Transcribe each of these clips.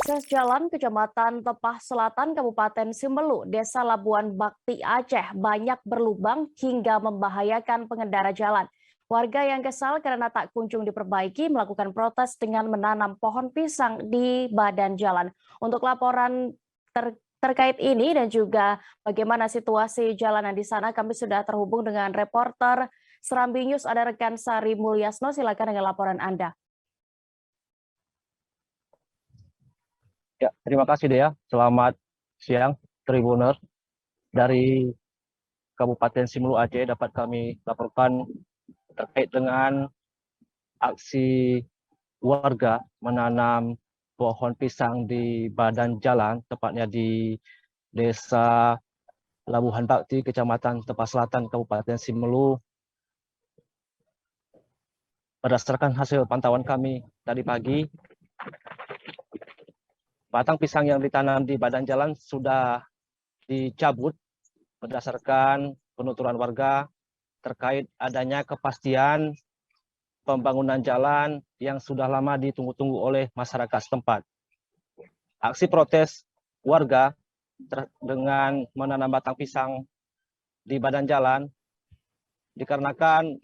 Akses jalan Kecamatan Tepah Selatan, Kabupaten Simelu, Desa Labuan Bakti, Aceh banyak berlubang hingga membahayakan pengendara jalan. Warga yang kesal karena tak kunjung diperbaiki melakukan protes dengan menanam pohon pisang di badan jalan. Untuk laporan terkait ini dan juga bagaimana situasi jalanan di sana, kami sudah terhubung dengan reporter Serambi News, ada rekan Sari Mulyasno. Silakan dengan laporan Anda. Ya, terima kasih Dea. Selamat siang, Tribuners. Dari Kabupaten Simelu Aceh dapat kami laporkan terkait dengan aksi warga menanam pohon pisang di badan jalan, tepatnya di Desa Labuhan Bakti, Kecamatan Tepah Selatan, Kabupaten Simelu. Berdasarkan hasil pantauan kami tadi pagi, batang pisang yang ditanam di badan jalan sudah dicabut berdasarkan penuturan warga terkait adanya kepastian pembangunan jalan yang sudah lama ditunggu-tunggu oleh masyarakat setempat. Aksi protes warga dengan menanam batang pisang di badan jalan dikarenakan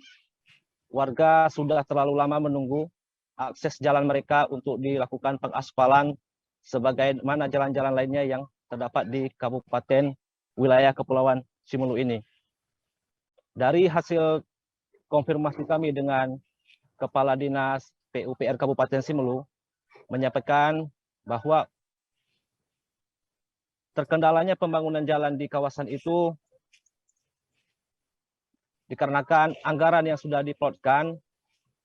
warga sudah terlalu lama menunggu akses jalan mereka untuk dilakukan pengaspalan sebagaimana jalan-jalan lainnya yang terdapat di Kabupaten wilayah Kepulauan Simelu ini. Dari hasil konfirmasi kami dengan Kepala Dinas PUPR Kabupaten Simelu menyampaikan bahwa terkendalanya pembangunan jalan di kawasan itu dikarenakan anggaran yang sudah diplotkan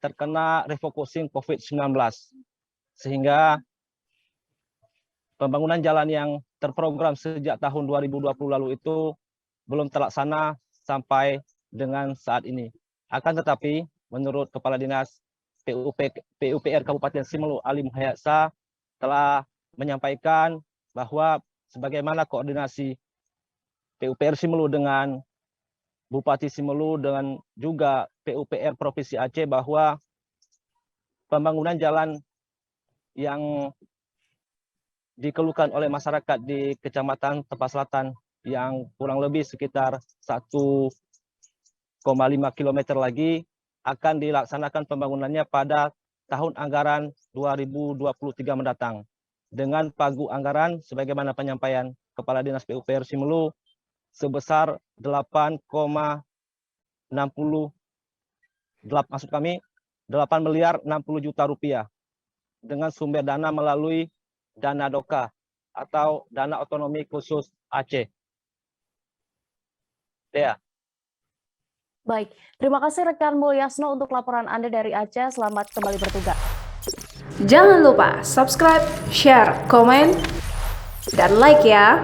terkena refocusing COVID-19, sehingga pembangunan jalan yang terprogram sejak tahun 2020 lalu itu belum terlaksana sampai dengan saat ini. Akan tetapi, menurut Kepala Dinas PUPR Kabupaten Simelu Ali Muhyasa telah menyampaikan bahwa sebagaimana koordinasi PUPR Simelu dengan Bupati Simelu dengan juga PUPR Provinsi Aceh bahwa pembangunan jalan yang dikeluhkan oleh masyarakat di Kecamatan Tepah Selatan yang kurang lebih sekitar 1,5 km lagi akan dilaksanakan pembangunannya pada tahun anggaran 2023 mendatang. Dengan pagu anggaran sebagaimana penyampaian Kepala Dinas PUPR Simelu sebesar 8 miliar 60 juta rupiah dengan sumber dana melalui dana DOKA atau dana otonomi khusus Aceh. Dea. Baik, terima kasih rekan Mulyasno untuk laporan Anda dari Aceh. Selamat kembali bertugas. Jangan lupa subscribe, share, komen, dan like ya.